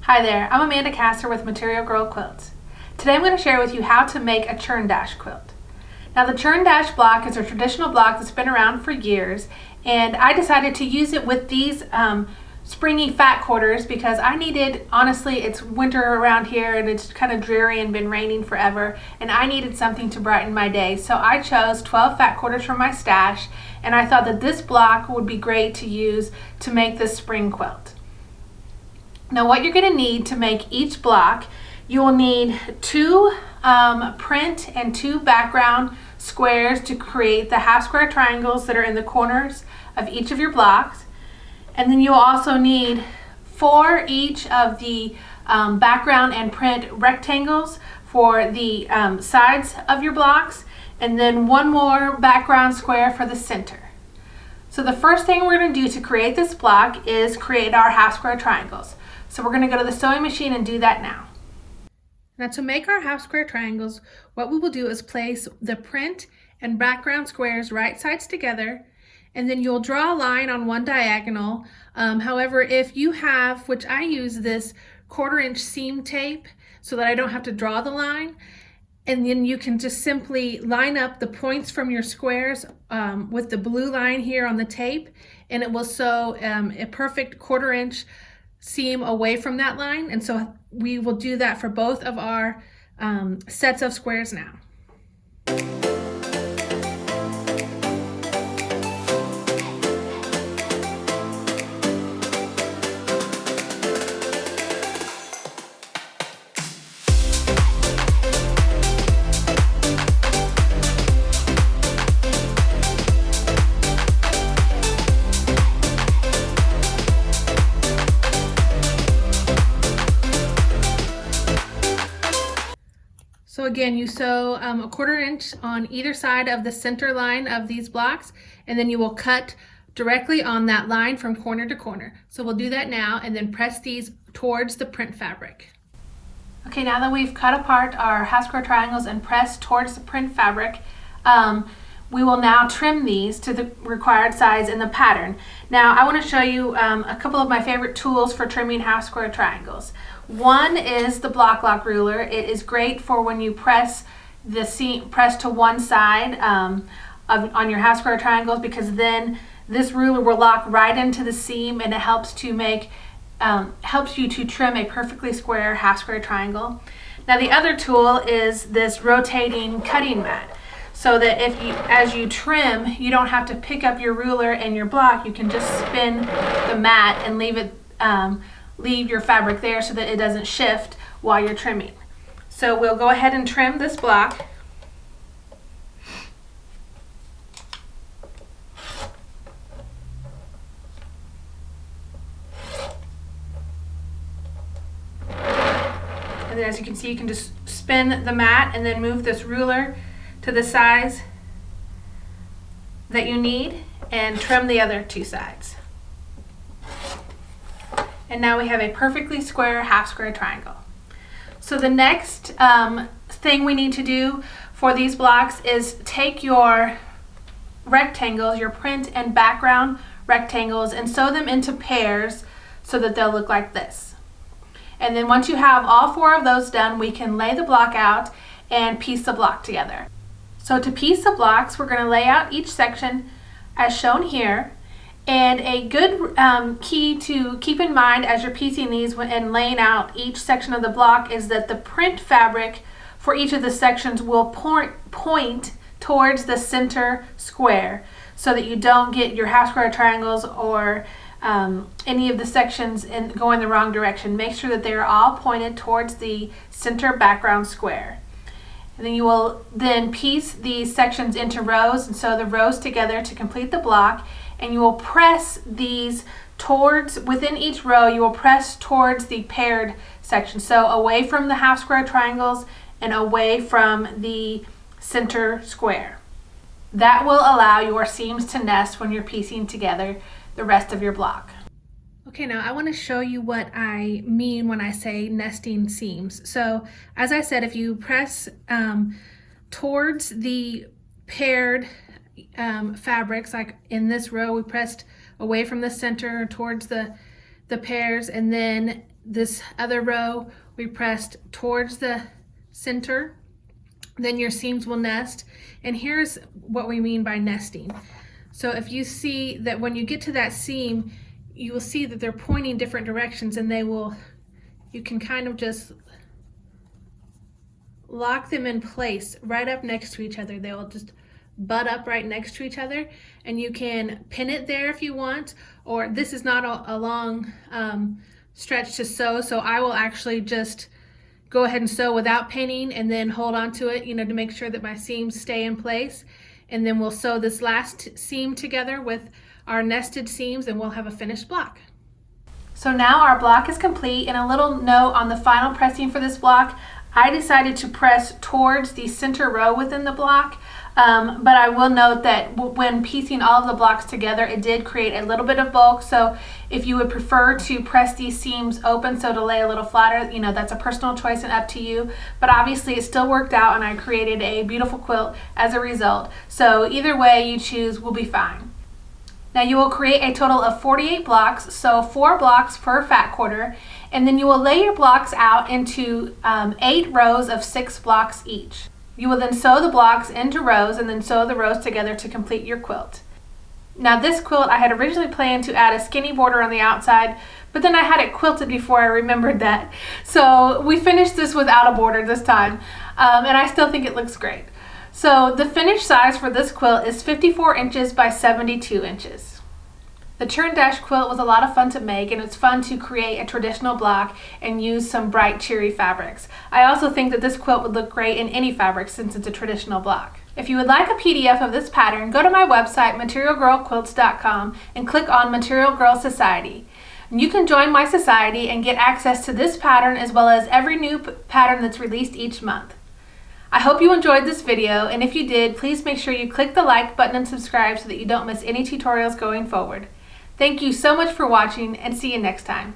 Hi there, I'm Amanda Casser with Material Girl Quilts. Today I'm going to share with you how to make a Churn Dash quilt. Now the Churn Dash block is a traditional block that's been around for years, and I decided to use it with these springy fat quarters because I needed, honestly, it's winter around here and it's kind of dreary and been raining forever, and I needed something to brighten my day. So I chose 12 fat quarters from my stash, and I thought that this block would be great to use to make this spring quilt. Now what you're going to need to make each block, you will need two print and two background squares to create the half square triangles that are in the corners of each of your blocks. And then you'll also need 4 each of the background and print rectangles for the sides of your blocks, and then 1 more background square for the center. So the first thing we're going to do to create this block is create our half square triangles. So we're going to go to the sewing machine and do that now. Now to make our half square triangles, what we will do is place the print and background squares right sides together, and then you'll draw a line on one diagonal. However, if you have, which I use this 1/4 inch seam tape so that I don't have to draw the line, and then you can just simply line up the points from your squares with the blue line here on the tape, and it will sew a perfect 1/4 inch seam away from that line. And so we will do that for both of our sets of squares now. So again, you sew a 1/4 inch on either side of the center line of these blocks, and then you will cut directly on that line from corner to corner. So we'll do that now, and then press these towards the print fabric. Okay, now that we've cut apart our half square triangles and pressed towards the print fabric, we will now trim these to the required size in the pattern. Now I want to show you a couple of my favorite tools for trimming half square triangles. One is the block lock ruler. It is great for when you press the seam, press to one side on your half square triangles, because then this ruler will lock right into the seam, and it helps to make helps you to trim a perfectly square half square triangle. Now the other tool is this rotating cutting mat, so that if you, as you trim, you don't have to pick up your ruler and your block. You can just spin the mat and leave your fabric there so that it doesn't shift while you're trimming. So we'll go ahead and trim this block. And then as you can see, you can just spin the mat and then move this ruler to the size that you need and trim the other 2 sides. And now we have a perfectly square half square triangle. So the next thing we need to do for these blocks is take your rectangles, your print and background rectangles, and sew them into pairs so that they'll look like this. And then once you have all 4 of those done, we can lay the block out and piece the block together. So to piece the blocks, we're going to lay out each section as shown here. And a good key to keep in mind as you're piecing these and laying out each section of the block is that the print fabric for each of the sections will point towards the center square, so that you don't get your half square triangles or any of the sections going the wrong direction. Make sure that they are all pointed towards the center background square. And then you will then piece these sections into rows and sew the rows together to complete the block. And you will press these towards, within each row, you will press towards the paired section. So away from the half square triangles and away from the center square. That will allow your seams to nest when you're piecing together the rest of your block. Okay, now I want to show you what I mean when I say nesting seams. So as I said, if you press towards the paired fabrics, like in this row we pressed away from the center towards the pairs, and then this other row we pressed towards the center, then your seams will nest. And here's what we mean by nesting. So if you see that when you get to that seam, you will see that they're pointing different directions, and you can kind of just lock them in place right up next to each other. They will just butt up right next to each other, and you can pin it there if you want, or this is not a long stretch to sew, so I will actually just go ahead and sew without pinning and then hold on to it, to make sure that my seams stay in place. And then we'll sew this last seam together with our nested seams, and we'll have a finished block. So now our block is complete, and a little note on the final pressing for this block. I decided to press towards the center row within the block, but I will note that when piecing all of the blocks together, it did create a little bit of bulk. So if you would prefer to press these seams open so to lay a little flatter, that's a personal choice and up to you. But obviously it still worked out, and I created a beautiful quilt as a result. So either way you choose will be fine. Now you will create a total of 48 blocks, so 4 blocks per fat quarter, and then you will lay your blocks out into 8 rows of 6 blocks each. You will then sew the blocks into rows and then sew the rows together to complete your quilt. Now this quilt, I had originally planned to add a skinny border on the outside, but then I had it quilted before I remembered that. So we finished this without a border this time, and I still think it looks great. So the finished size for this quilt is 54 inches by 72 inches. The Churn Dash quilt was a lot of fun to make, and it's fun to create a traditional block and use some bright, cheery fabrics. I also think that this quilt would look great in any fabric since it's a traditional block. If you would like a PDF of this pattern, go to my website, materialgirlquilts.com, and click on Material Girl Society. And you can join my society and get access to this pattern as well as every new pattern that's released each month. I hope you enjoyed this video, and if you did, please make sure you click the like button and subscribe so that you don't miss any tutorials going forward. Thank you so much for watching, and see you next time.